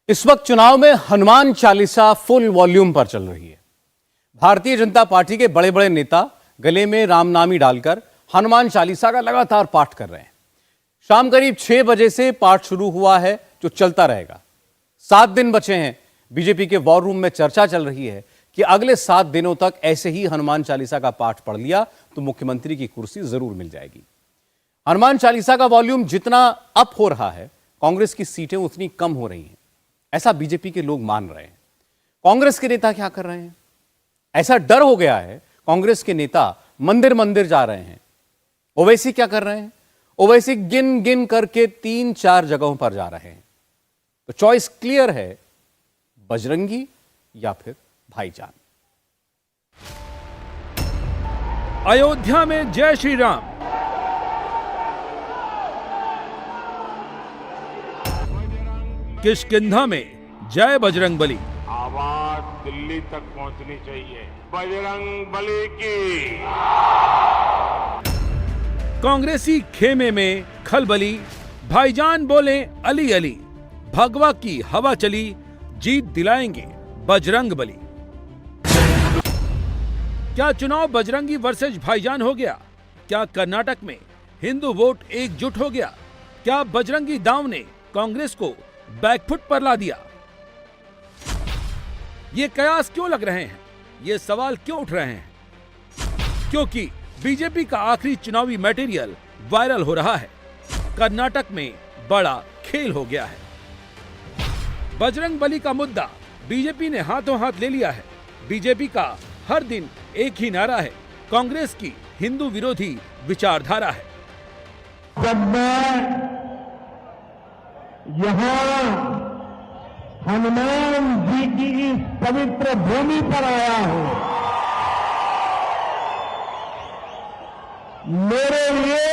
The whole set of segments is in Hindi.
इस वक्त चुनाव में हनुमान चालीसा फुल वॉल्यूम पर चल रही है। भारतीय जनता पार्टी के बड़े बड़े नेता गले में रामनामी डालकर हनुमान चालीसा का लगातार पाठ कर रहे हैं। शाम करीब 6 बजे से पाठ शुरू हुआ है जो चलता रहेगा। 7 दिन बचे हैं। बीजेपी के वॉर रूम में चर्चा चल रही है कि अगले 7 दिनों तक ऐसे ही हनुमान चालीसा का पाठ पढ़ लिया तो मुख्यमंत्री की कुर्सी जरूर मिल जाएगी। हनुमान चालीसा का वॉल्यूम जितना अप हो रहा है, कांग्रेस की सीटें उतनी कम हो रही हैं, ऐसा बीजेपी के लोग मान रहे हैं। कांग्रेस के नेता क्या कर रहे हैं? ऐसा डर हो गया है, कांग्रेस के नेता मंदिर मंदिर जा रहे हैं। ओवैसी क्या कर रहे हैं? ओवैसी गिन गिन करके 3-4 जगहों पर जा रहे हैं। तो चॉइस क्लियर है, बजरंगी या फिर भाईजान। अयोध्या में जय श्री राम, किष्किंधा में जय बजरंगबली। आवाज दिल्ली तक पहुंचनी चाहिए, बजरंगबली की। कांग्रेसी खेमे में खलबली, भाईजान बोले अली अली, भगवा की हवा चली, जीत दिलाएंगे बजरंगबली। क्या चुनाव बजरंगी वर्सेस भाईजान हो गया? क्या कर्नाटक में हिंदू वोट एकजुट हो गया? क्या बजरंगी दांव ने कांग्रेस को बैकफुट पर ला दिया? ये कयास क्यों लग रहे हैं? ये सवाल क्यों उठ रहे हैं? क्योंकि बीजेपी का आखिरी चुनावी मटेरियल वायरल हो रहा है। कर्नाटक में बड़ा खेल हो गया है। बजरंगबली का मुद्दा बीजेपी ने हाथों हाथ ले लिया है। बीजेपी का हर दिन एक ही नारा है, कांग्रेस की हिंदू विरोधी विचारधारा है। जब मैं यहाँ हनुमान जी की इस पवित्र भूमि पर आया हूं, मेरे लिए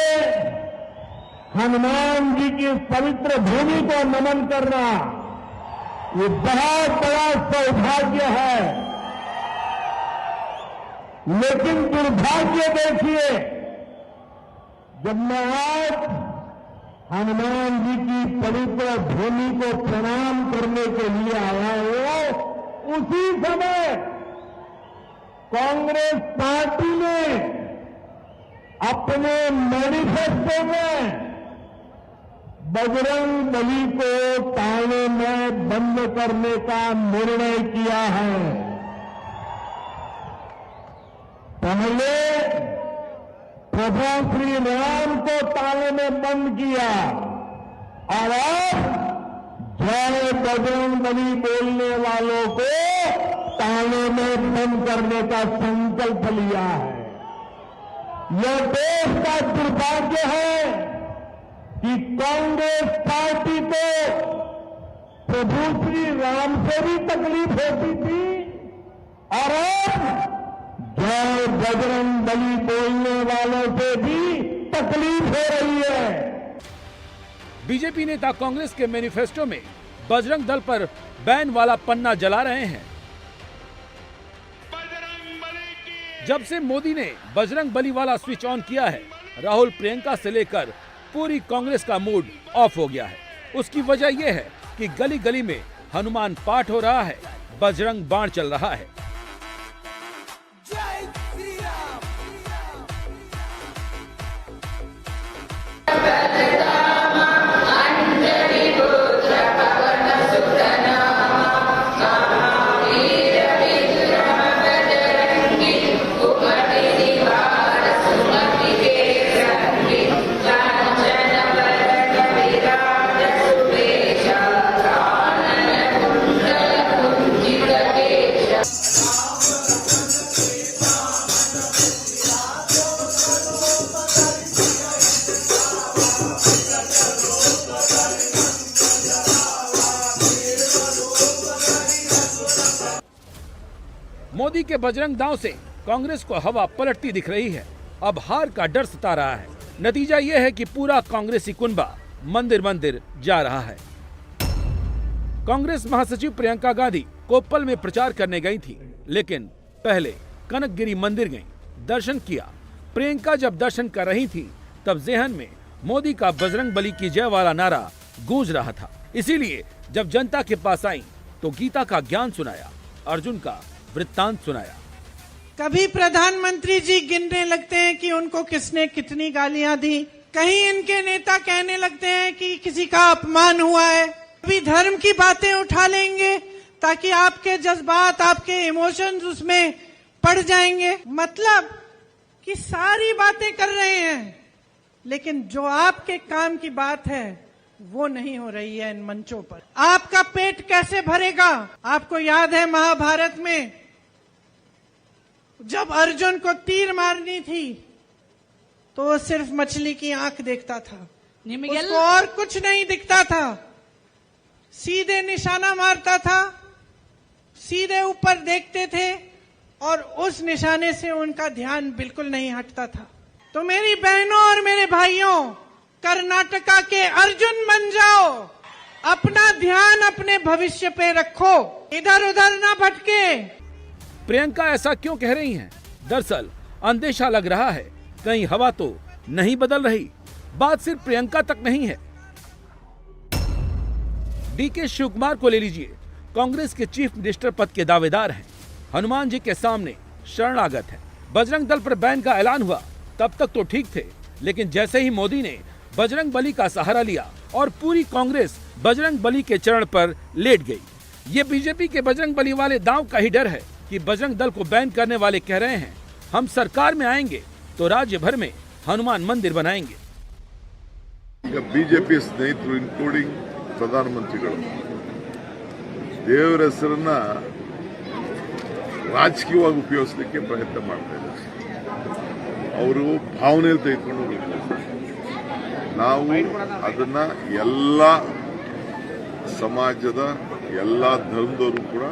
हनुमान जी की इस पवित्र भूमि को नमन करना ये बहुत बड़ा सौभाग्य है। लेकिन दुर्भाग्य देखिए, जब मैं आज हनुमान जी की पवित्र भूमि को प्रणाम करने के लिए आया हूं, उसी समय कांग्रेस पार्टी ने अपने मैनिफेस्टो में बजरंगबली को ताने में बंद करने का निर्णय किया है। पहले प्रभु श्री राम को ताले में बंद किया और अब जय बजरंगबली बोलने वालों को ताले में बंद करने का संकल्प लिया है। यह देश का दुर्भाग्य है कि कांग्रेस पार्टी को प्रभु श्री राम से भी तकलीफ होती थी और अब जय बजरंगबली बोलने वालों से भी तकलीफ हो रही है। बीजेपी नेता कांग्रेस के मैनिफेस्टो में बजरंग दल पर बैन वाला पन्ना जला रहे हैं। जब से मोदी ने बजरंग बली वाला स्विच ऑन किया है, राहुल प्रियंका से लेकर पूरी कांग्रेस का मूड ऑफ हो गया है। उसकी वजह यह है कि गली गली में हनुमान पाठ हो रहा है, बजरंग बाण चल रहा है। मोदी के बजरंग दांव से कांग्रेस को हवा पलटती दिख रही है। अब हार का डर सता रहा है। नतीजा यह है कि पूरा कांग्रेसी कुनबा मंदिर मंदिर जा रहा है। कांग्रेस महासचिव प्रियंका गांधी कोप्पल में प्रचार करने गई थी, लेकिन पहले कनकगिरी मंदिर गईं, दर्शन किया। प्रियंका जब दर्शन कर रही थी, तब जेहन में मोदी का बजरंगबली की जय वाला नारा गूंज रहा था। इसीलिए जब जनता के पास आई तो गीता का ज्ञान सुनाया, अर्जुन का वृत्तांत सुनाया। कभी प्रधानमंत्री जी गिनने लगते हैं कि उनको किसने कितनी गालियां दी, कहीं इनके नेता कहने लगते हैं कि किसी का अपमान हुआ है, कभी धर्म की बातें उठा लेंगे ताकि आपके जज्बात, आपके इमोशंस उसमें पड़ जाएंगे। मतलब कि सारी बातें कर रहे हैं, लेकिन जो आपके काम की बात है वो नहीं हो रही है इन मंचों पर। आपका पेट कैसे भरेगा? आपको याद है महाभारत में जब अर्जुन को तीर मारनी थी तो वो सिर्फ मछली की आंख देखता था, उसको और कुछ नहीं दिखता था। सीधे निशाना मारता था, सीधे ऊपर देखते थे और उस निशाने से उनका ध्यान बिल्कुल नहीं हटता था। तो मेरी बहनों और मेरे भाइयों, कर्नाटका के अर्जुन बन जाओ, अपना ध्यान अपने भविष्य पे रखो, इधर उधर ना भटके। प्रियंका ऐसा क्यों कह रही हैं? दरअसल अंदेशा लग रहा है कहीं हवा तो नहीं बदल रही। बात सिर्फ प्रियंका तक नहीं है। डीके शिव कुमार को ले लीजिए, कांग्रेस के चीफ मिनिस्टर पद के दावेदार हैं, हनुमान जी के सामने शरणागत है। बजरंग दल पर बैन का ऐलान हुआ तब तक तो ठीक थे, लेकिन जैसे ही मोदी ने बजरंग बली का सहारा लिया और पूरी कांग्रेस बजरंग बली के चरण पर लेट गई। ये बीजेपी के बजरंग बली वाले दांव का ही डर है कि बजरंग दल को बैन करने वाले कह रहे हैं हम सरकार में आएंगे तो राज्य भर में हनुमान मंदिर बनाएंगे। ಬಿಜೆಪಿ ಸ್ನೇಹಿತರು ಇನ್ಕ್ಲೂಡಿಂಗ್ ಪ್ರಧಾನಮಂತ್ರಿಗಳು ದೇವರ ಹೆಸರನ್ನ ರಾಜಕೀಯವಾಗಿ ಉಪಯೋಗಿಸಲಿಕ್ಕೆ ಪ್ರಯತ್ನ ಮಾಡ್ತಾ ಇದ್ದಾರೆ. ಅವರು ಭಾವನೆಯಲ್ಲಿ ತೆಗೆದುಕೊಂಡು ಹೋಗ್ಲಿಕ್ಕೆ ನಾವು ಅದನ್ನ ಎಲ್ಲ ಸಮಾಜದ ಎಲ್ಲ ಧರ್ಮದವರು ಕೂಡ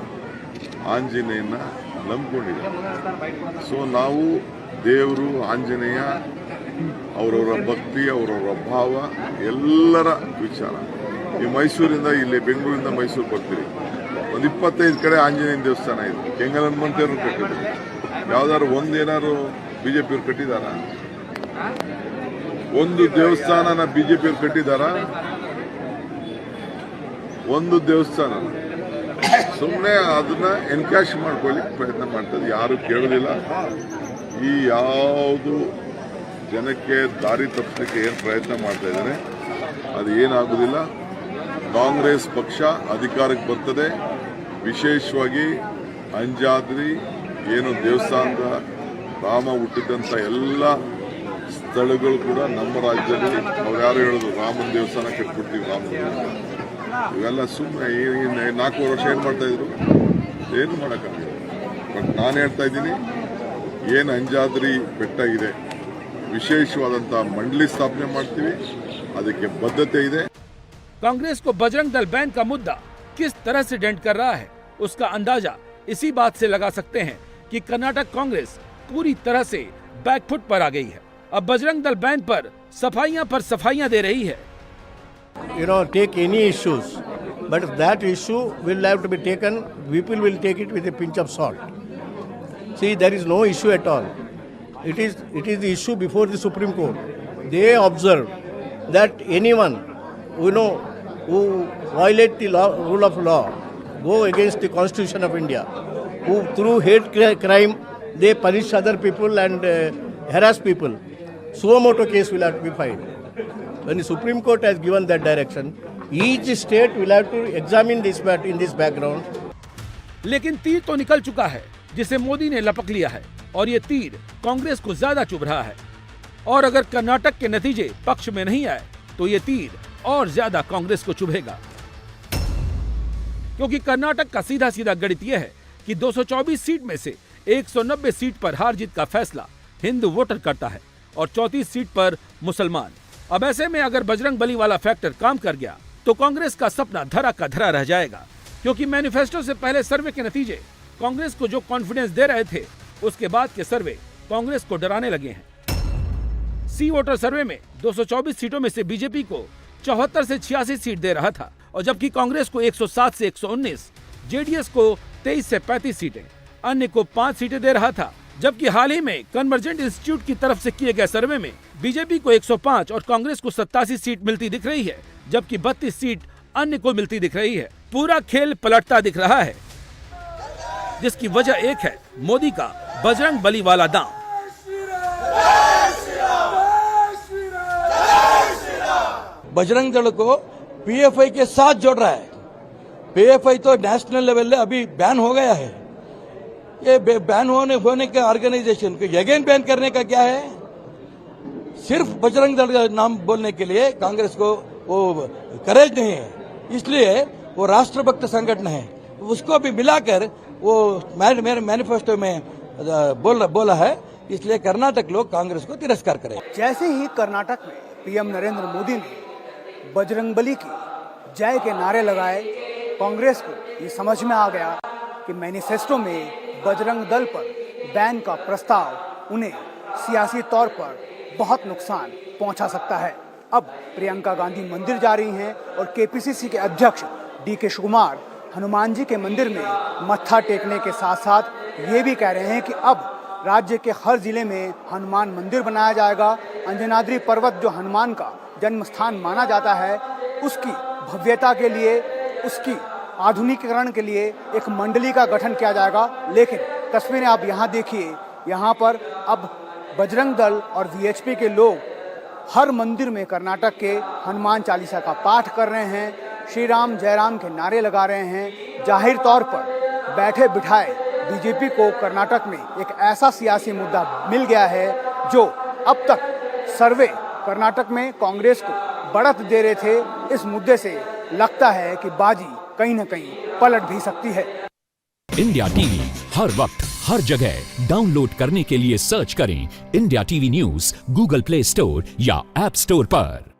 ಆಂಜನೇಯನ ನಂಬಿಕೊಂಡಿದ್ದಾರೆ. ಸೊ ನಾವು ದೇವರು ಆಂಜನೇಯ ಅವರವರ ಭಕ್ತಿ ಅವರವರ ಭಾವ ಎಲ್ಲರ ವಿಚಾರ. ಈ ಮೈಸೂರಿಂದ ಇಲ್ಲಿ ಬೆಂಗಳೂರಿಂದ ಮೈಸೂರು ಬರ್ತೀರಿ, ಒಂದು 25 ಕಡೆ ಆಂಜನೇಯನ ದೇವಸ್ಥಾನ ಇದೆ. ಕೆಂಗಲ್ ಹನುಮಂತೇವರು ಕಟ್ಟಿದ್ರು. ಯಾವ್ದಾದ್ರು ಒಂದೇನಾದ್ರು ಬಿಜೆಪಿಯವ್ರು ಕಟ್ಟಿದಾರ? ಒಂದು ದೇವಸ್ಥಾನನ ಬಿಜೆಪಿಯವ್ರು ಕಟ್ಟಿದಾರ? ಒಂದು ದೇವಸ್ಥಾನ ಸುಮ್ಮನೆ ಅದನ್ನ ಎನ್ಕ್ಯಾಶ್ ಮಾಡ್ಕೊಳ್ಳಿಕ್ಕೆ ಪ್ರಯತ್ನ ಮಾಡ್ತದೆ. ಯಾರು ಕೇಳೋದಿಲ್ಲ. ಈ ಯಾವುದು ಜನಕ್ಕೆ ದಾರಿ ತಪ್ಪಿಸಲಿಕ್ಕೆ ಏನು ಪ್ರಯತ್ನ ಮಾಡ್ತಾ ಇದ್ದಾರೆ ಅದು ಏನಾಗುವುದಿಲ್ಲ. ಕಾಂಗ್ರೆಸ್ ಪಕ್ಷ ಅಧಿಕಾರಕ್ಕೆ ಬರ್ತದೆ. ವಿಶೇಷವಾಗಿ ಅಂಜಾದ್ರಿ ಏನು ದೇವಸ್ಥಾನದ ರಾಮ ಹುಟ್ಟಿದಂಥ ಎಲ್ಲ ಸ್ಥಳಗಳು ಕೂಡ ನಮ್ಮ ರಾಜ್ಯದಲ್ಲಿ ಅವ್ರು ಯಾರು ಹೇಳೋದು ರಾಮನ ದೇವಸ್ಥಾನ ಕಟ್ಬಿಡ್ತೀವಿ, ರಾಮನ ಇವೆಲ್ಲ ಸುಮ್ಮನೆ 4 ವರ್ಷ ಏನು ಮಾಡ್ತಾ ಇದ್ರು, ಏನು ಮಾಡೋಕ್ಕಾಗಿಲ್ಲ. ಬಟ್ ನಾನು ಹೇಳ್ತಾ ಇದ್ದೀನಿ, ಏನು ಅಂಜಾದ್ರಿ ಬೆಟ್ಟ ಇದೆ ವಿಶೇಷವಾದಂತಹ मंडली स्थापने ಮಾಡ್ತೀವಿ, ಅದಕ್ಕೆ ಬದ್ಧತೆ ಇದೆ. कांग्रेस को बजरंग दल बैन का मुद्दा किस तरह से डेंट कर रहा है उसका अंदाजा इसी बात से लगा सकते हैं कि कर्नाटक कांग्रेस पूरी तरह से बैकफुट पर आ गई है। अब बजरंग दल बैन पर सफाइयां दे रही है। Take any issues, but that issue will have to be taken, people will take it with a pinch of salt. See, there is no issue at all. It is the issue before the Supreme Court. They observe that anyone who violate the rule of law, go against the Constitution of India, who through hate crime they punish other people and harass people, suo motu case will have to be filed. When the Supreme Court has given that direction, each state will have to examine this in this background. लेकिन तीर तो निकल चुका है जिसे मोदी ने लपक लिया है और ये तीर कांग्रेस को ज्यादा चुभ रहा है। और अगर कर्नाटक के नतीजे पक्ष में नहीं आए तो ये तीर और ज्यादा कांग्रेस को चुभेगा, क्योंकि कर्नाटक का सीधा सीधा गणित यह है कि 224 सीट में से 190 सीट पर हार जीत का फैसला हिंदू वोटर करता है और 34 सीट पर मुसलमान। अब ऐसे में अगर बजरंग बली वाला फैक्टर काम कर गया तो कांग्रेस का सपना धरा का धरा रह जाएगा, क्योंकि मैनिफेस्टो से पहले सर्वे के नतीजे कांग्रेस को जो कॉन्फिडेंस दे रहे थे उसके बाद के सर्वे कांग्रेस को डराने लगे हैं। सी वोटर सर्वे में 224 सीटों में से बीजेपी को 74 से 86 सीट दे रहा था, और जबकि कांग्रेस को 107 से 119, जेडीएस को 23 से 35 सीटें, अन्य को 5 सीटें दे रहा था। जबकि हाल ही में कन्वर्जेंट इंस्टीट्यूट की तरफ से किए गए सर्वे में बीजेपी को 105 और कांग्रेस को 87 सीट मिलती दिख रही है, जबकि 32 सीट अन्य को मिलती दिख रही है। पूरा खेल पलटता दिख रहा है, जिसकी वजह एक है मोदी का बजरंग बली वाला दांव। बजरंग दल को पीएफआई के साथ जोड़ रहा है। पीएफआई तो नेशनल लेवल में अभी बैन हो गया है। ये बैन होने के ऑर्गेनाइजेशन को अगेन बैन करने का क्या है? सिर्फ बजरंग दल का नाम बोलने के लिए कांग्रेस को वो करेज नहीं है, इसलिए वो राष्ट्रभक्त संगठन है, उसको भी मिलाकर वो मेरे मैनिफेस्टो में बोला है। इसलिए कर्नाटक लोग कांग्रेस को तिरस्कार करें। जैसे ही कर्नाटक में पीएम नरेंद्र मोदी ने बजरंगबली की जय के नारे लगाए, कांग्रेस को ये समझ में आ गया कि मैनिफेस्टो में बजरंग दल पर बैन का प्रस्ताव उन्हें सियासी तौर पर बहुत नुकसान पहुंचा सकता है। अब प्रियंका गांधी मंदिर जा रही हैं और केपीसीसी के अध्यक्ष डीके शिवकुमार हनुमान जी के मंदिर में मत्था टेकने के साथ साथ ये भी कह रहे हैं कि अब राज्य के हर जिले में हनुमान मंदिर बनाया जाएगा। अंजनाद्री पर्वत जो हनुमान का जन्म स्थान माना जाता है, उसकी भव्यता के लिए, उसकी आधुनिकीकरण के लिए एक मंडली का गठन किया जाएगा। लेकिन तस्वीरें आप यहाँ देखिए, यहाँ पर अब बजरंग दल और वीएचपी के लोग हर मंदिर में कर्नाटक के हनुमान चालीसा का पाठ कर रहे हैं, श्री राम जय राम के नारे लगा रहे हैं। जाहिर तौर पर बैठे बिठाए बीजेपी को कर्नाटक में एक ऐसा सियासी मुद्दा मिल गया है जो अब तक सर्वे कर्नाटक में कांग्रेस को बढ़त दे रहे थे। इस मुद्दे से लगता है कि बाजी कहीं न कहीं पलट भी सकती है। इंडिया टीवी हर वक्त हर जगह डाउनलोड करने के लिए सर्च करें India TV news Google play store या ऐप स्टोर पर।